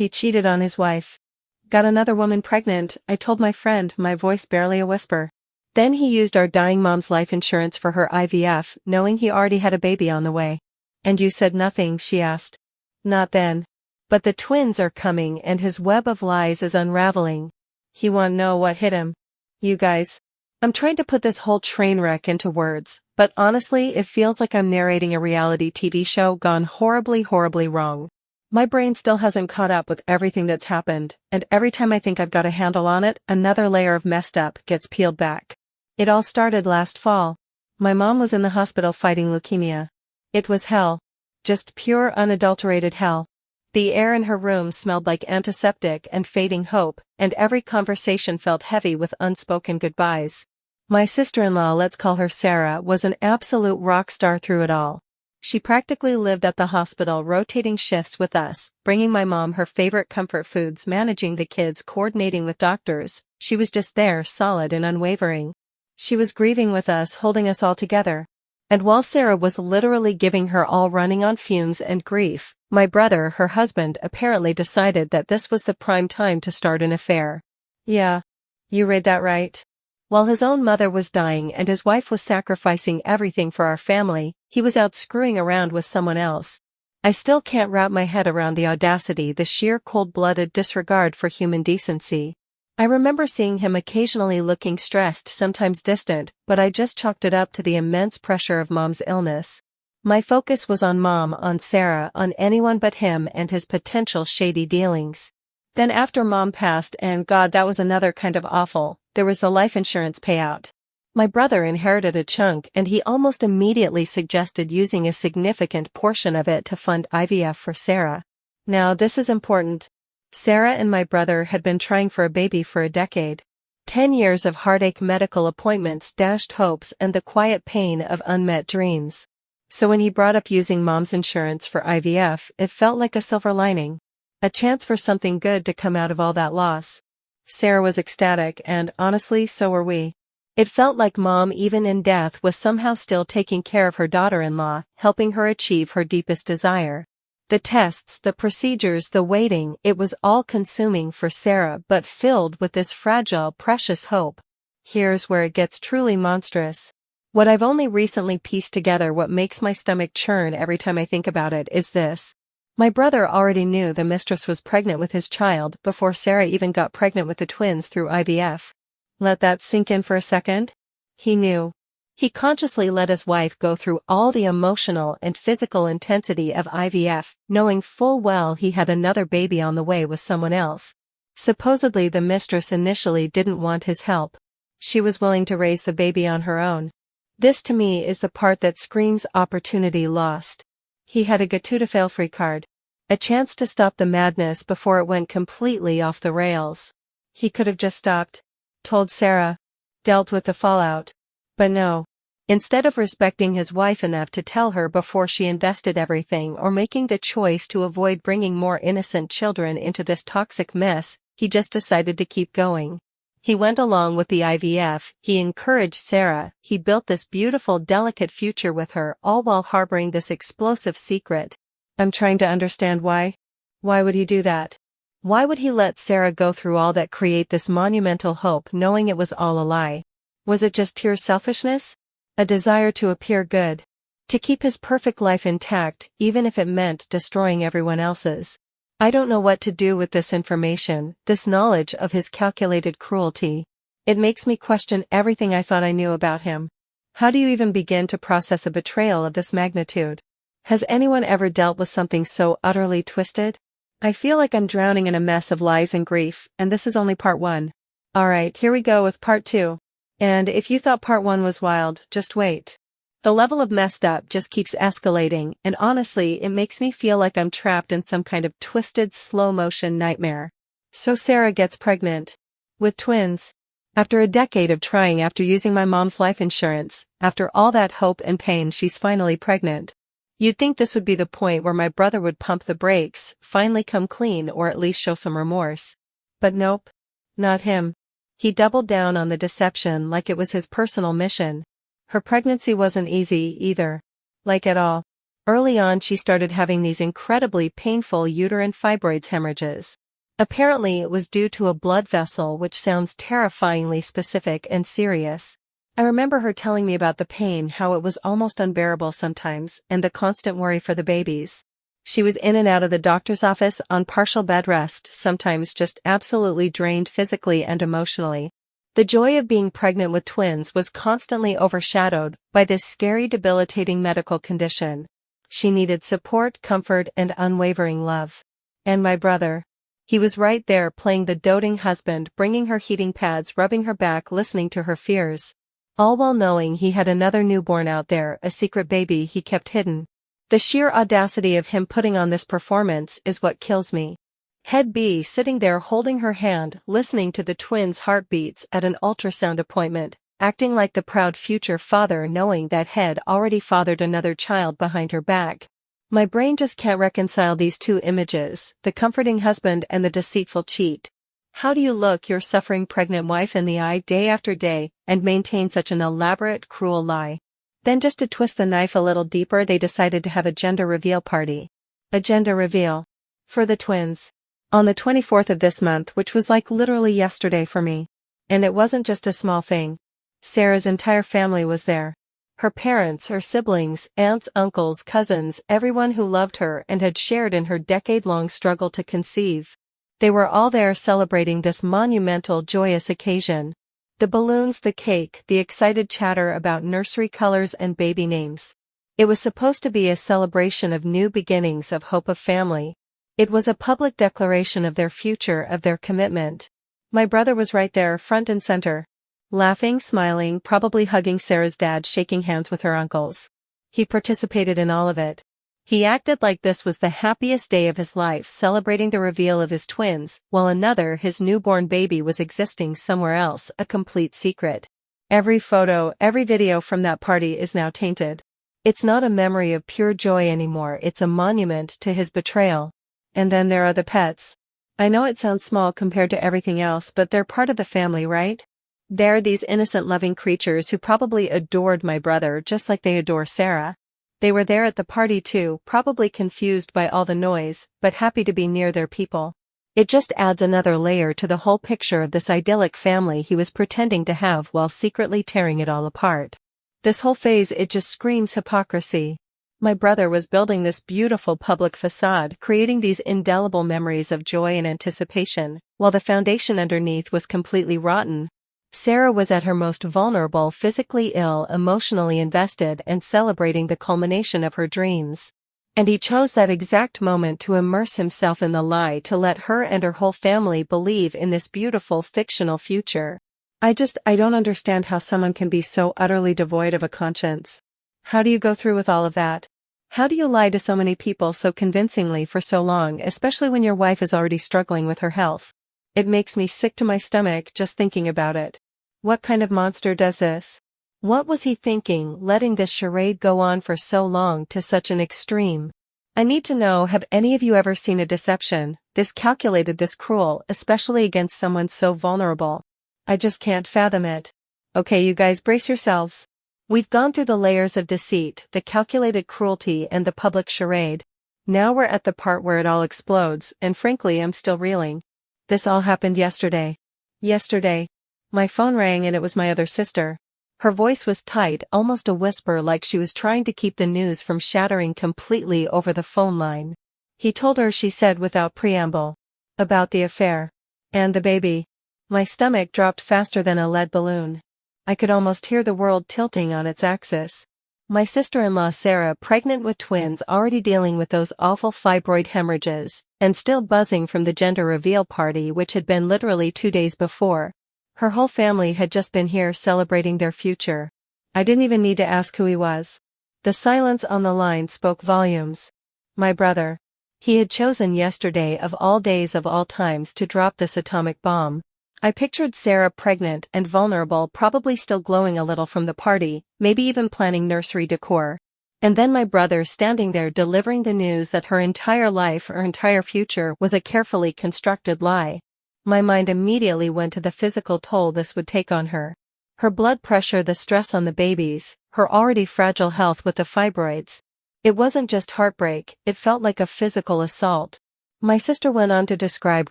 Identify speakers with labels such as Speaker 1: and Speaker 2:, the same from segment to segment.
Speaker 1: He cheated on his wife. Got another woman pregnant, I told my friend, my voice barely a whisper. Then he used our dying mom's life insurance for her IVF, knowing he already had a baby on the way. And you said nothing, she asked. Not then. But the twins are coming and his web of lies is unraveling. He won't know what hit him. You guys. I'm trying to put this whole train wreck into words, but honestly it feels like I'm narrating a reality TV show gone horribly wrong. My brain still hasn't caught up with everything that's happened, and every time I think I've got a handle on it, another layer of messed up gets peeled back. It all started last fall. My mom was in the hospital fighting leukemia. It was hell. Just pure unadulterated hell. The air in her room smelled like antiseptic and fading hope, and every conversation felt heavy with unspoken goodbyes. My sister-in-law, let's call her Sarah, was an absolute rock star through it all. She practically lived at the hospital, rotating shifts with us, bringing my mom her favorite comfort foods, managing the kids, coordinating with doctors. She was just there, solid and unwavering. She was grieving with us, holding us all together. And while Sarah was literally giving her all, running on fumes and grief, my brother, her husband, apparently decided that this was the prime time to start an affair. Yeah. You read that right. While his own mother was dying and his wife was sacrificing everything for our family, he was out screwing around with someone else. I still can't wrap my head around the audacity, the sheer cold-blooded disregard for human decency. I remember seeing him occasionally looking stressed, sometimes distant, but I just chalked it up to the immense pressure of Mom's illness. My focus was on Mom, on Sarah, on anyone but him and his potential shady dealings. Then after Mom passed, and God, that was another kind of awful, there was the life insurance payout. My brother inherited a chunk and he almost immediately suggested using a significant portion of it to fund IVF for Sarah. Now this is important. Sarah and my brother had been trying for a baby for a decade. 10 years of heartache, medical appointments, dashed hopes, and the quiet pain of unmet dreams. So when he brought up using Mom's insurance for IVF, it felt like a silver lining. A chance for something good to come out of all that loss. Sarah was ecstatic and, honestly, so were we. It felt like Mom, even in death, was somehow still taking care of her daughter-in-law, helping her achieve her deepest desire. The tests, the procedures, the waiting, it was all consuming for Sarah but filled with this fragile, precious hope. Here's where it gets truly monstrous. What I've only recently pieced together, what makes my stomach churn every time I think about it, is this. My brother already knew the mistress was pregnant with his child before Sarah even got pregnant with the twins through IVF. Let that sink in for a second. He knew. He consciously let his wife go through all the emotional and physical intensity of IVF, knowing full well he had another baby on the way with someone else. Supposedly the mistress initially didn't want his help. She was willing to raise the baby on her own. This to me is the part that screams opportunity lost. He had a get-to-fail-free card. A chance to stop the madness before it went completely off the rails. He could have just stopped. Told Sarah. Dealt with the fallout. But no. Instead of respecting his wife enough to tell her before she invested everything or making the choice to avoid bringing more innocent children into this toxic mess, he just decided to keep going. He went along with the IVF, he encouraged Sarah, he built this beautiful, delicate future with her, all while harboring this explosive secret. I'm trying to understand why. Why would he do that? Why would he let Sarah go through all that, create this monumental hope, knowing it was all a lie? Was it just pure selfishness? A desire to appear good? To keep his perfect life intact, even if it meant destroying everyone else's? I don't know what to do with this information, this knowledge of his calculated cruelty. It makes me question everything I thought I knew about him. How do you even begin to process a betrayal of this magnitude? Has anyone ever dealt with something so utterly twisted? I feel like I'm drowning in a mess of lies and grief, and this is only part 1. Alright, here we go with part 2. And if you thought part 1 was wild, just wait. The level of messed up just keeps escalating, and honestly, it makes me feel like I'm trapped in some kind of twisted, slow-motion nightmare. So Sarah gets pregnant. With twins. After a decade of trying, after using my mom's life insurance, after all that hope and pain, she's finally pregnant. You'd think this would be the point where my brother would pump the brakes, finally come clean, or at least show some remorse. But nope. Not him. He doubled down on the deception like it was his personal mission. Her pregnancy wasn't easy, either. Like at all. Early on she started having these incredibly painful uterine fibroids hemorrhages. Apparently it was due to a blood vessel, which sounds terrifyingly specific and serious. I remember her telling me about the pain, how it was almost unbearable sometimes, and the constant worry for the babies. She was in and out of the doctor's office on partial bed rest, sometimes just absolutely drained physically and emotionally. The joy of being pregnant with twins was constantly overshadowed by this scary, debilitating medical condition. She needed support, comfort, and unwavering love. And my brother. He was right there playing the doting husband, bringing her heating pads, rubbing her back, listening to her fears. All while knowing he had another newborn out there, a secret baby he kept hidden. The sheer audacity of him putting on this performance is what kills me. Head B sitting there holding her hand, listening to the twins' heartbeats at an ultrasound appointment, acting like the proud future father, knowing that Head already fathered another child behind her back. My brain just can't reconcile these two images, the comforting husband and the deceitful cheat. How do you look your suffering pregnant wife in the eye day after day and maintain such an elaborate, cruel lie? Then, just to twist the knife a little deeper, they decided to have a gender reveal party. A gender reveal. For the twins. On the 24th of this month, which was like literally yesterday for me. And it wasn't just a small thing. Sarah's entire family was there. Her parents, her siblings, aunts, uncles, cousins, everyone who loved her and had shared in her decade-long struggle to conceive. They were all there celebrating this monumental, joyous occasion. The balloons, the cake, the excited chatter about nursery colors and baby names. It was supposed to be a celebration of new beginnings, of hope, of family. It was a public declaration of their future, of their commitment. My brother was right there, front and center. Laughing, smiling, probably hugging Sarah's dad, shaking hands with her uncles. He participated in all of it. He acted like this was the happiest day of his life, celebrating the reveal of his twins, while another, his newborn baby, was existing somewhere else, a complete secret. Every photo, every video from that party is now tainted. It's not a memory of pure joy anymore, it's a monument to his betrayal. And then there are the pets. I know it sounds small compared to everything else, but they're part of the family, right? They're these innocent, loving creatures who probably adored my brother just like they adore Sarah. They were there at the party too, probably confused by all the noise, but happy to be near their people. It just adds another layer to the whole picture of this idyllic family he was pretending to have while secretly tearing it all apart. This whole phase, it just screams hypocrisy. My brother was building this beautiful public facade, creating these indelible memories of joy and anticipation, while the foundation underneath was completely rotten. Sarah was at her most vulnerable, physically ill, emotionally invested, and celebrating the culmination of her dreams. And he chose that exact moment to immerse himself in the lie, to let her and her whole family believe in this beautiful fictional future. I don't understand how someone can be so utterly devoid of a conscience. How do you go through with all of that? How do you lie to so many people so convincingly for so long, especially when your wife is already struggling with her health? It makes me sick to my stomach just thinking about it. What kind of monster does this? What was he thinking, letting this charade go on for so long to such an extreme? I need to know, have any of you ever seen a deception, this calculated, this cruel, especially against someone so vulnerable? I just can't fathom it. Okay, you guys, brace yourselves. We've gone through the layers of deceit, the calculated cruelty, and the public charade. Now we're at the part where it all explodes, and frankly I'm still reeling. This all happened yesterday. Yesterday. My phone rang and it was my other sister. Her voice was tight, almost a whisper, like she was trying to keep the news from shattering completely over the phone line. He told her, she said without preamble. About the affair. And the baby. My stomach dropped faster than a lead balloon. I could almost hear the world tilting on its axis. My sister-in-law Sarah, pregnant with twins, already dealing with those awful fibroid hemorrhages, and still buzzing from the gender reveal party which had been literally 2 days before. Her whole family had just been here celebrating their future. I didn't even need to ask who he was. The silence on the line spoke volumes. My brother. He had chosen yesterday of all days of all times to drop this atomic bomb. I pictured Sarah pregnant and vulnerable, probably still glowing a little from the party, maybe even planning nursery decor. And then my brother standing there delivering the news that her entire life, her entire future, was a carefully constructed lie. My mind immediately went to the physical toll this would take on her. Her blood pressure, the stress on the babies, her already fragile health with the fibroids. It wasn't just heartbreak, it felt like a physical assault. My sister went on to describe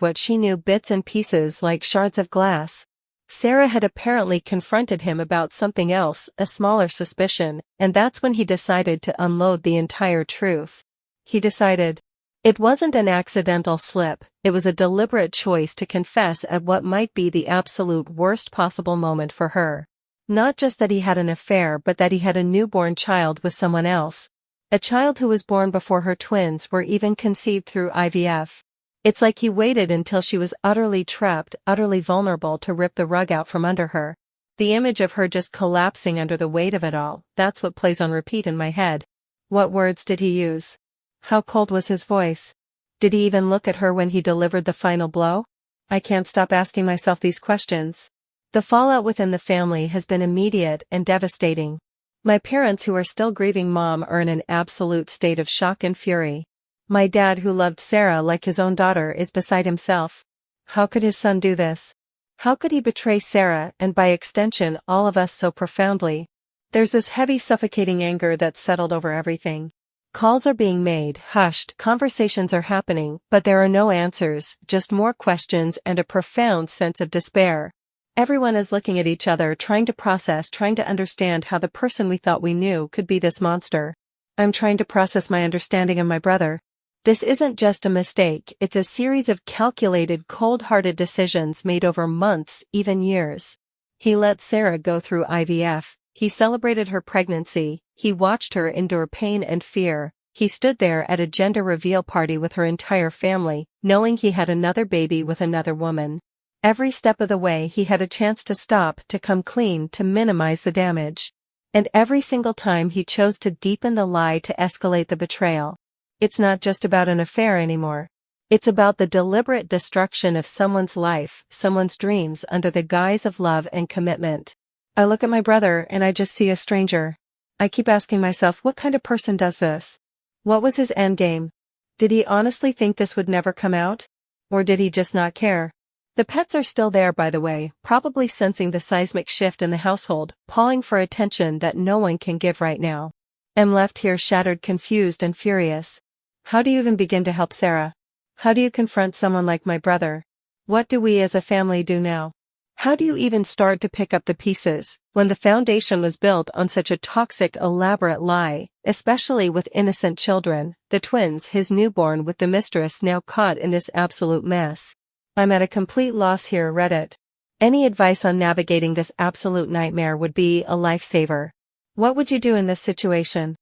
Speaker 1: what she knew bits and pieces like shards of glass. Sarah had apparently confronted him about something else, a smaller suspicion, and that's when he decided to unload the entire truth. He decided. It wasn't an accidental slip, it was a deliberate choice to confess at what might be the absolute worst possible moment for her. Not just that he had an affair but that he had a newborn child with someone else. A child who was born before her twins were even conceived through IVF. It's like he waited until she was utterly trapped, utterly vulnerable to rip the rug out from under her. The image of her just collapsing under the weight of it all, that's what plays on repeat in my head. What words did he use? How cold was his voice? Did he even look at her when he delivered the final blow? I can't stop asking myself these questions. The fallout within the family has been immediate and devastating. My parents, who are still grieving Mom, are in an absolute state of shock and fury. My dad, who loved Sarah like his own daughter, is beside himself. How could his son do this? How could he betray Sarah and by extension all of us so profoundly? There's this heavy suffocating anger that's settled over everything. Calls are being made, hushed, conversations are happening, but there are no answers, just more questions and a profound sense of despair. Everyone is looking at each other, trying to process, trying to understand how the person we thought we knew could be this monster. I'm trying to process my understanding of my brother. This isn't just a mistake, it's a series of calculated, cold-hearted decisions made over months, even years. He let Sarah go through IVF, he celebrated her pregnancy, he watched her endure pain and fear, he stood there at a gender reveal party with her entire family, knowing he had another baby with another woman. Every step of the way he had a chance to stop, to come clean, to minimize the damage. And every single time he chose to deepen the lie, to escalate the betrayal. It's not just about an affair anymore. It's about the deliberate destruction of someone's life, someone's dreams under the guise of love and commitment. I look at my brother and I just see a stranger. I keep asking myself, what kind of person does this? What was his endgame? Did he honestly think this would never come out? Or did he just not care? The pets are still there, by the way, probably sensing the seismic shift in the household, pawing for attention that no one can give right now. I'm left here shattered, confused and furious. How do you even begin to help Sarah? How do you confront someone like my brother? What do we as a family do now? How do you even start to pick up the pieces, when the foundation was built on such a toxic, elaborate lie, especially with innocent children, the twins, his newborn with the mistress now caught in this absolute mess? I'm at a complete loss here, Reddit. Any advice on navigating this absolute nightmare would be a lifesaver. What would you do in this situation?